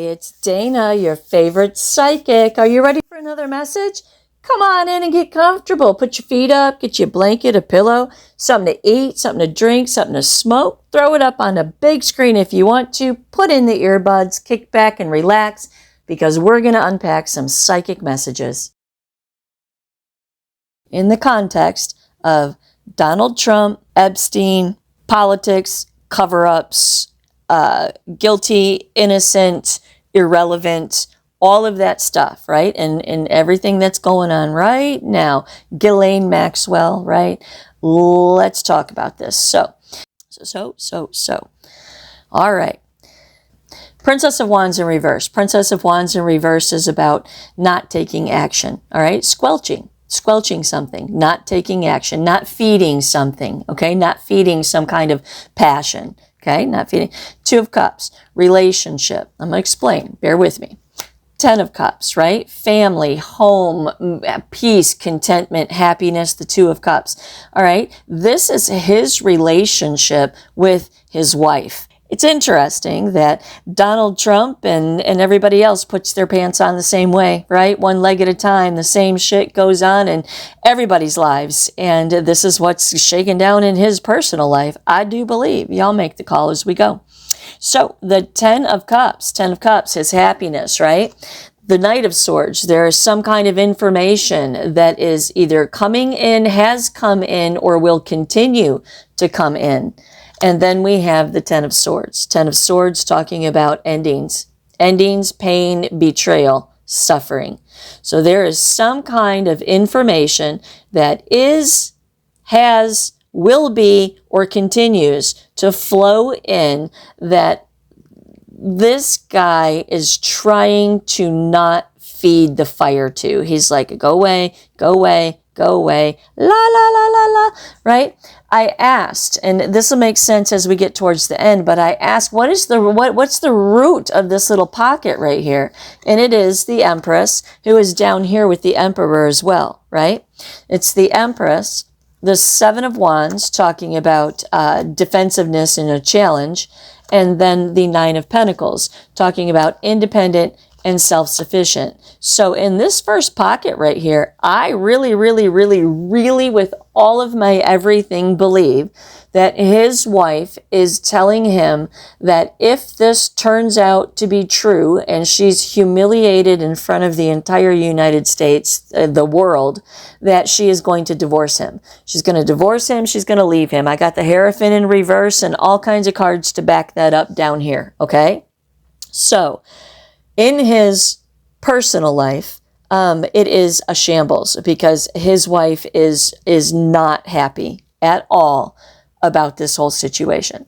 it's Dana, your favorite psychic. Are you ready for another message? Come on in and get comfortable. Put your feet up, get you a blanket, a pillow, something to eat, something to drink, something to smoke. Throw it up on a big screen if you want to. Put in the earbuds, kick back and relax, because we're going to unpack some psychic messages. In the context of Donald Trump, Epstein, politics, cover-ups, guilty, innocent, irrelevant, all of that stuff, right? And everything that's going on right now. Ghislaine Maxwell, right? Let's talk about this. So. All right. Princess of Wands in reverse. Princess of Wands in reverse is about not taking action, all right? Squelching something, not taking action, not feeding something, okay? Not feeding some kind of passion, okay? Not feeding. Two of Cups, relationship. I'm going to explain. Bear with me. 10 of Cups, right? Family, home, peace, contentment, happiness, the Two of Cups. All right? This is his relationship with his wife. It's interesting that Donald Trump and everybody else puts their pants on the same way, right? One leg at a time. The same shit goes on in everybody's lives. And this is what's shaken down in his personal life. I do believe. Y'all make the call as we go. So the 10 of Cups, his happiness, right? The Knight of Swords, there is some kind of information that is either coming in, has come in, or will continue to come in. And then we have the 10 of Swords. 10 of Swords talking about endings. Endings, pain, betrayal, suffering. So there is some kind of information that is, has, will be, or continues to flow in that this guy is trying to not feed the fire to. He's like, go away, go away, go away, la, la, la, la, la, right? I asked, and this will make sense as we get towards the end, but I asked, what's the root of this little pocket right here? And it is the Empress, who is down here with the Emperor as well, right? It's the Empress, the 7 of Wands, talking about defensiveness in a challenge, and then the 9 of Pentacles, talking about independent and self-sufficient. So in this first pocket right here, I really, with all of my everything, believe that his wife is telling him that if this turns out to be true and she's humiliated in front of the entire United States, the world, that she is going to divorce him. She's going to divorce him. She's going to leave him. I got the Hierophant in reverse and all kinds of cards to back that up down here. Okay. So in his personal life, it is a shambles because his wife is not happy at all about this whole situation.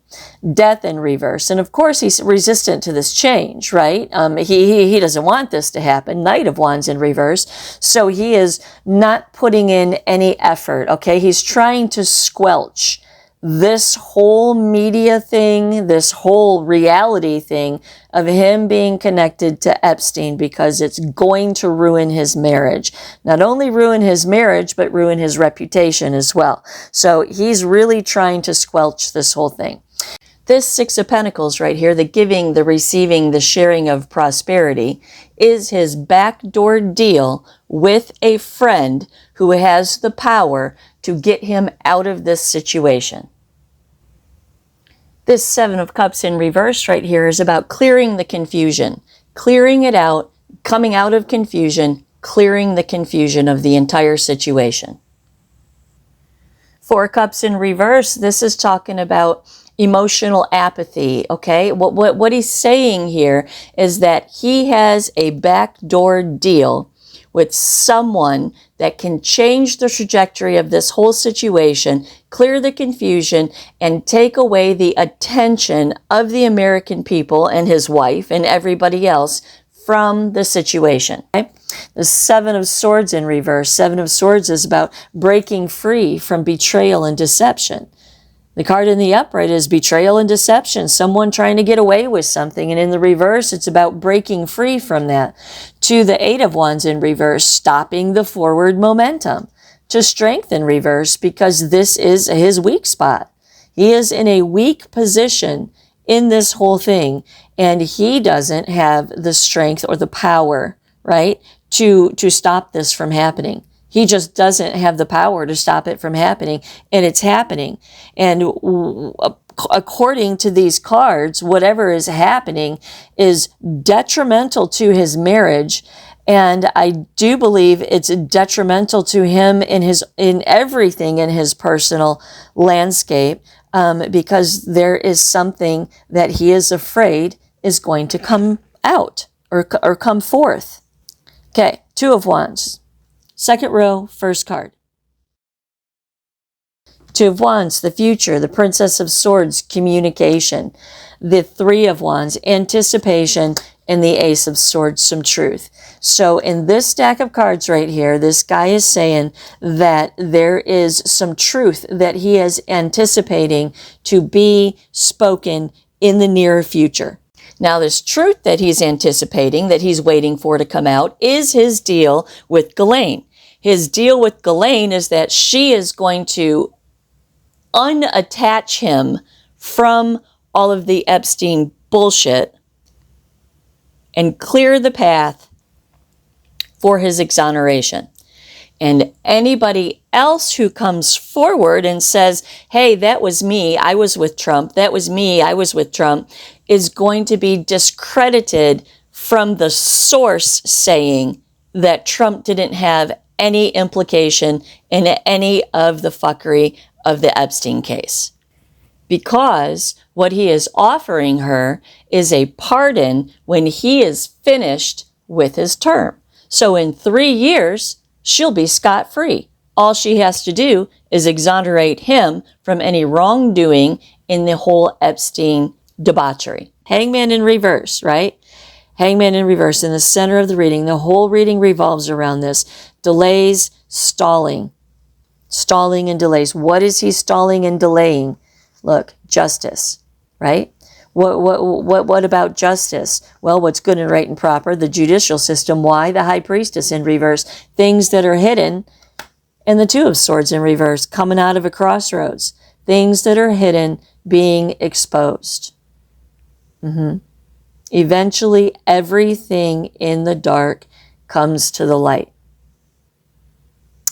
Death in reverse. And of course, he's resistant to this change, right? He doesn't want this to happen. Knight of Wands in reverse. So he is not putting in any effort, okay? He's trying to squelch this whole media thing, this whole reality thing of him being connected to Epstein because it's going to ruin his marriage. Not only ruin his marriage, but ruin his reputation as well. So he's really trying to squelch this whole thing. This 6 of Pentacles right here, the giving, the receiving, the sharing of prosperity, is his backdoor deal with a friend who has the power to get him out of this situation. This 7 of Cups in reverse right here is about clearing the confusion, clearing it out, coming out of confusion, clearing the confusion of the entire situation. 4 Cups in reverse, this is talking about emotional apathy, okay? What he's saying here is that he has a backdoor deal with someone that can change the trajectory of this whole situation, clear the confusion, and take away the attention of the American people and his wife and everybody else from the situation. Okay? The 7 of Swords in reverse. 7 of Swords is about breaking free from betrayal and deception. The card in the upright is betrayal and deception, someone trying to get away with something. And in the reverse, it's about breaking free from that. To the 8 of Wands in reverse, stopping the forward momentum. To Strength in reverse, because this is his weak spot. He is in a weak position in this whole thing, and he doesn't have the strength or the power, right, to stop this from happening. He just doesn't have the power to stop it from happening, and it's happening. And according to these cards, whatever is happening is detrimental to his marriage. And I do believe it's detrimental to him in everything in his personal landscape, because there is something that he is afraid is going to come out or come forth. Okay, Two of Wands. Second row, first card. Two of Wands, the future. The Princess of Swords, communication. The Three of Wands, anticipation. And the Ace of Swords, some truth. So in this stack of cards right here, this guy is saying that there is some truth that he is anticipating to be spoken in the near future. Now, this truth that he's anticipating, that he's waiting for to come out, is his deal with Ghislaine. His deal with Ghislaine is that she is going to unattach him from all of the Epstein bullshit and clear the path for his exoneration. And anybody else who comes forward and says, hey, that was me, I was with Trump, that was me, I was with Trump, is going to be discredited from the source saying that Trump didn't have any implication in any of the fuckery of the Epstein case. Because what he is offering her is a pardon when he is finished with his term. So in 3 years, she'll be scot-free. All she has to do is exonerate him from any wrongdoing in the whole Epstein debauchery. Hangman in reverse, right? Hangman in reverse in the center of the reading. The whole reading revolves around this. Delays, stalling. Stalling and delays. What is he stalling and delaying? Look, justice, right? What about justice? Well, what's good and right and proper? The judicial system. Why? The High Priestess in reverse. Things that are hidden. And the Two of Swords in reverse, coming out of a crossroads. Things that are hidden being exposed. Eventually, everything in the dark comes to the light.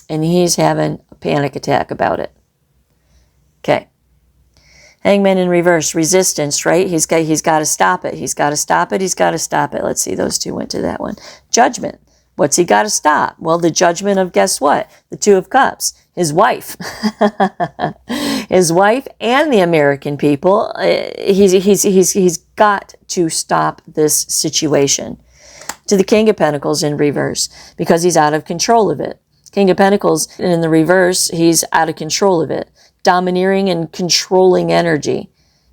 And he's having a panic attack about it. Okay. Hangman in reverse, resistance, right? He's got to stop it. He's got to stop it. He's got to stop it. Let's see, those two went to that one. Judgment. What's he got to stop? Well, the judgment of, guess what? The Two of Cups. His wife. His wife and the American people. He's got to stop this situation. To the King of Pentacles in reverse, because he's out of control of it. King of Pentacles in the reverse, he's out of control of it. Domineering and controlling energy.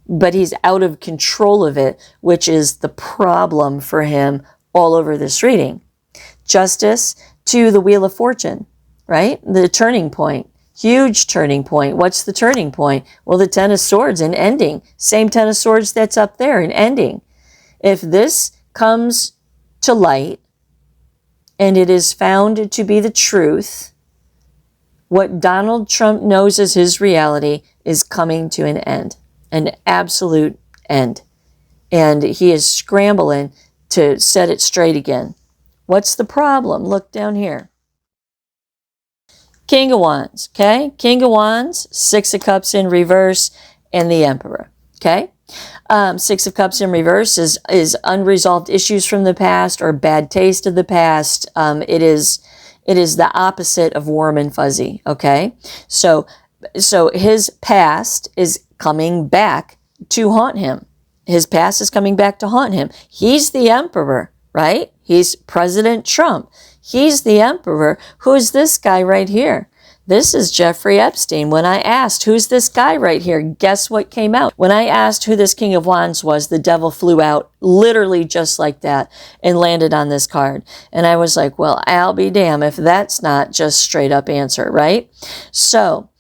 But he's out of control of it, which is the problem for him all over this reading. Justice to the Wheel of Fortune, right? The turning point. Huge turning point. What's the turning point? Well, the Ten of Swords and ending. Same Ten of Swords that's up there and ending. If this comes to light and it is found to be the truth, what Donald Trump knows as his reality is coming to an end. An absolute end. And he is scrambling to set it straight again. What's the problem? Look down here. King of Wands, okay? King of Wands, Six of Cups in reverse, and the Emperor, okay? Six of Cups in reverse is unresolved issues from the past or bad taste of the past. It is the opposite of warm and fuzzy, okay? So his past is coming back to haunt him. His past is coming back to haunt him. He's the Emperor, right? He's President Trump. He's the Emperor. Who's this guy right here? This is Jeffrey Epstein. When I asked, who's this guy right here? Guess what came out? When I asked who this King of Wands was, the devil flew out literally just like that and landed on this card. And I was like, well, I'll be damned if that's not just straight up answer, right? So,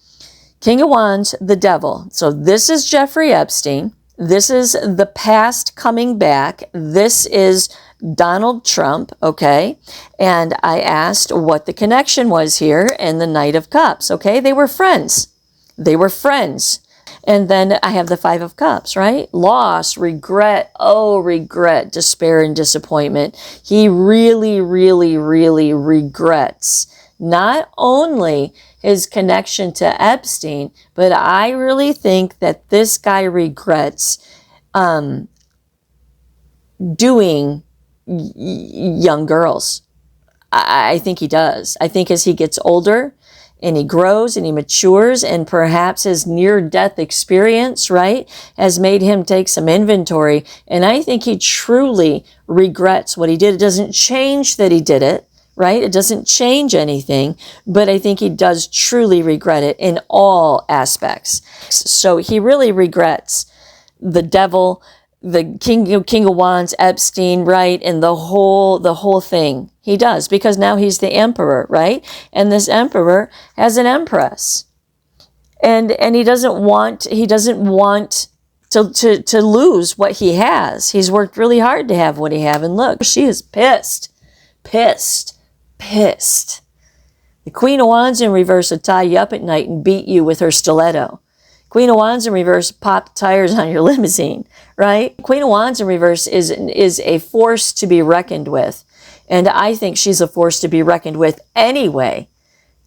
King of Wands, the devil. So this is Jeffrey Epstein. This is the past coming back. This is Donald Trump, okay? And I asked what the connection was here and the Knight of Cups, okay? They were friends. They were friends. And then I have the Five of Cups, right? Loss, regret, regret, despair, and disappointment. He really, really, really regrets not only his connection to Epstein, but I really think that this guy regrets doing young girls. I think he does. I think as he gets older and he grows and he matures, and perhaps his near-death experience, right, has made him take some inventory. And I think he truly regrets what he did. It doesn't change that he did it, right? It doesn't change anything, but I think he does truly regret it in all aspects. So he really regrets the devil, the King of Wands, Epstein, right? And the whole thing. He does, because now he's the emperor, right? And this emperor has an empress. And he doesn't want to lose what he has. He's worked really hard to have what he have. And look, she is pissed. The Queen of Wands in reverse will tie you up at night and beat you with her stiletto. Queen of Wands in reverse, pop tires on your limousine, right? Queen of Wands in reverse is a force to be reckoned with. And I think she's a force to be reckoned with anyway.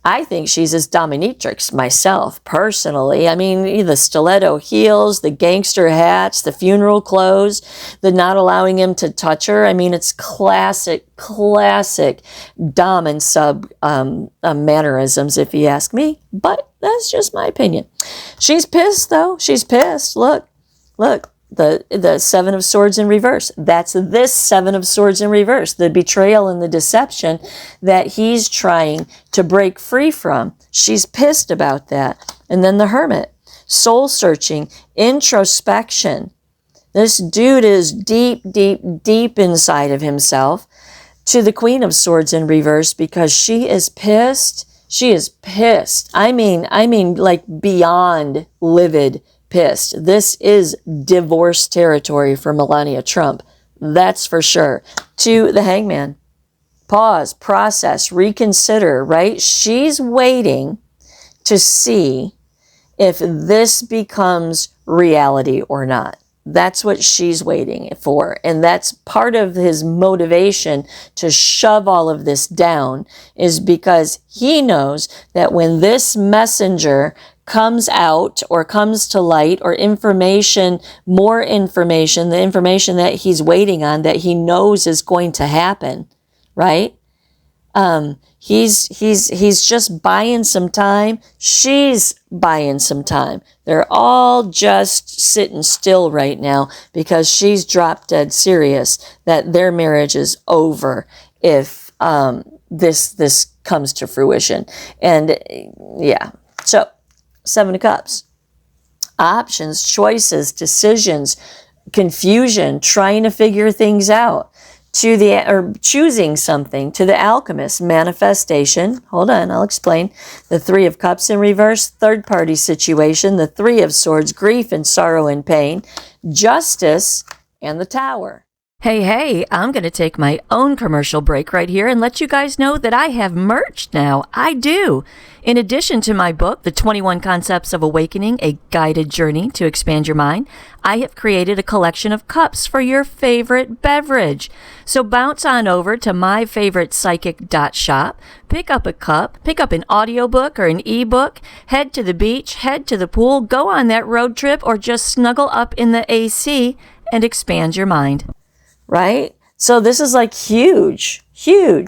I think she's his dominatrix myself, personally. I mean, the stiletto heels, the gangster hats, the funeral clothes, the not allowing him to touch her. I mean, it's classic dom and sub mannerisms, if you ask me. But that's just my opinion. She's pissed, though. She's pissed. Look. The Seven of Swords in reverse. That's this Seven of Swords in reverse. The betrayal and the deception that he's trying to break free from. She's pissed about that. And then the Hermit. Soul searching. Introspection. This dude is deep inside of himself. To the Queen of Swords in reverse, because she is pissed. She is pissed. I mean like beyond livid pissed. This is divorce territory for Melania Trump. That's for sure. To the Hangman. Pause, process, reconsider, right? She's waiting to see if this becomes reality or not. That's what she's waiting for. And that's part of his motivation to shove all of this down, is because he knows that when this messenger comes out or comes to light, or more information, the information that he's waiting on, that he knows is going to happen, right? He's just buying some time. She's buying some time. They're all just sitting still right now because she's drop dead serious that their marriage is over if this comes to fruition. And yeah, so Seven of Cups. Options, choices, decisions, confusion, trying to figure things out. Or choosing something. To the Alchemist, manifestation. Hold on, I'll explain. The Three of Cups in reverse, third party situation. The Three of Swords, grief and sorrow and pain. Justice, and the Tower. Hey, I'm going to take my own commercial break right here and let you guys know that I have merch now. I do. In addition to my book, The 21 Concepts of Awakening, A Guided Journey to Expand Your Mind, I have created a collection of cups for your favorite beverage. So bounce on over to myfavoritepsychic.shop, pick up a cup, pick up an audiobook or an ebook, head to the beach, head to the pool, go on that road trip, or just snuggle up in the AC and expand your mind. Right? So this is like huge.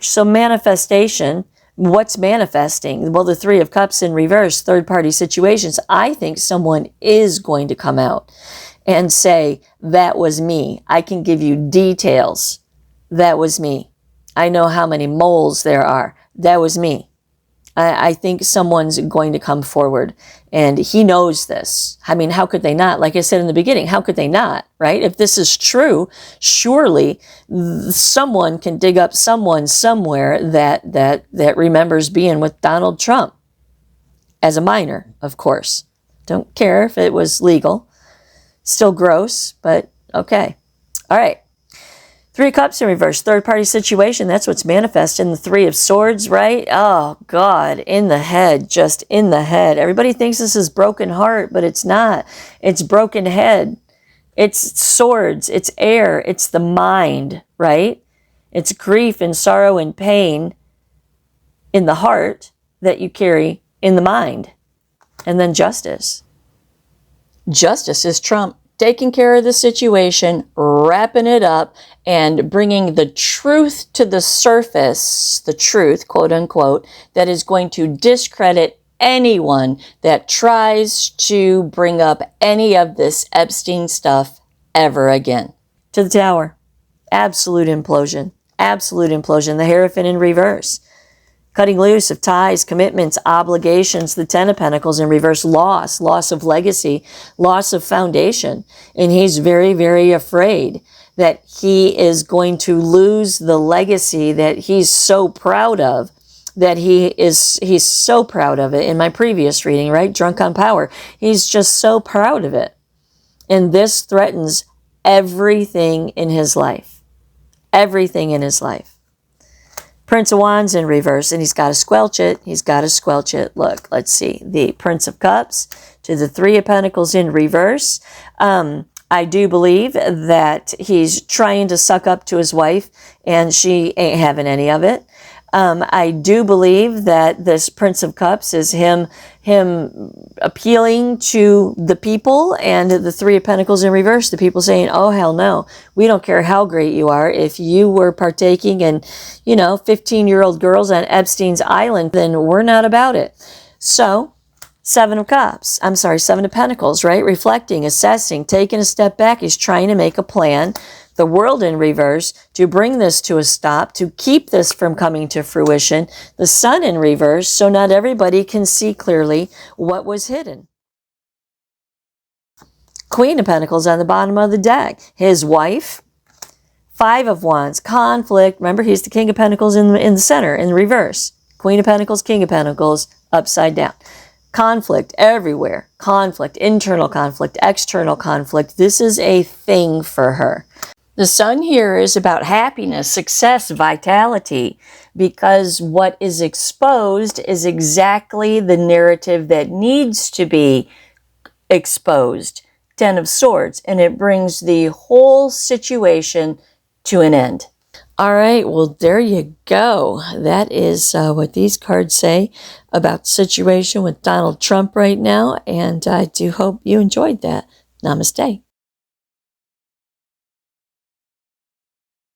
So manifestation, what's manifesting? Well, the Three of Cups in reverse, third party situations. I think someone is going to come out and say, that was me. I can give you details. That was me. I know how many moles there are. That was me. I think someone's going to come forward, and he knows this. I mean, how could they not? Like I said in the beginning, how could they not, right? If this is true, surely someone can dig up someone somewhere that remembers being with Donald Trump as a minor, of course. Don't care if it was legal. Still gross, but okay. All right. Three of Cups in reverse, third-party situation. That's what's manifest in the Three of Swords, right? Oh, God, in the head, just in the head. Everybody thinks this is broken heart, but it's not. It's broken head. It's swords. It's air. It's the mind, right? It's grief and sorrow and pain in the heart that you carry in the mind. And then justice. Justice is Trump. Taking care of the situation, wrapping it up, and bringing the truth to the surface, the truth, quote unquote, that is going to discredit anyone that tries to bring up any of this Epstein stuff ever again. To the Tower. Absolute implosion. Absolute implosion. The Hierophant in reverse. Cutting loose of ties, commitments, obligations, the Ten of Pentacles in reverse, loss of legacy, loss of foundation. And he's very, very afraid that he is going to lose the legacy that he's so proud of, he's so proud of it. In my previous reading, right? Drunk on power. He's just so proud of it. And this threatens everything in his life. Everything in his life. Prince of Wands in reverse, and he's got to squelch it. He's got to squelch it. Look, let's see. The Prince of Cups to the Three of Pentacles in reverse. I do believe that he's trying to suck up to his wife, and she ain't having any of it. I do believe that this Prince of Cups is him appealing to the people, and the Three of Pentacles in reverse, the people saying, oh, hell no. We don't care how great you are. If you were partaking in, 15-year-old girls on Epstein's Island, then we're not about it. So, Seven of Pentacles, right? Reflecting, assessing, taking a step back. He's trying to make a plan. The World in reverse, to bring this to a stop, to keep this from coming to fruition. The Sun in reverse, so not everybody can see clearly what was hidden. Queen of Pentacles on the bottom of the deck. His wife. Five of Wands, conflict. Remember, he's the King of Pentacles in the center, in reverse. Queen of Pentacles, King of Pentacles, upside down. Conflict everywhere. Conflict, internal conflict, external conflict. This is a thing for her. The Sun here is about happiness, success, vitality, because what is exposed is exactly the narrative that needs to be exposed. Ten of Swords, and it brings the whole situation to an end. All right, well, there you go. That is what these cards say about the situation with Donald Trump right now, and I do hope you enjoyed that. Namaste.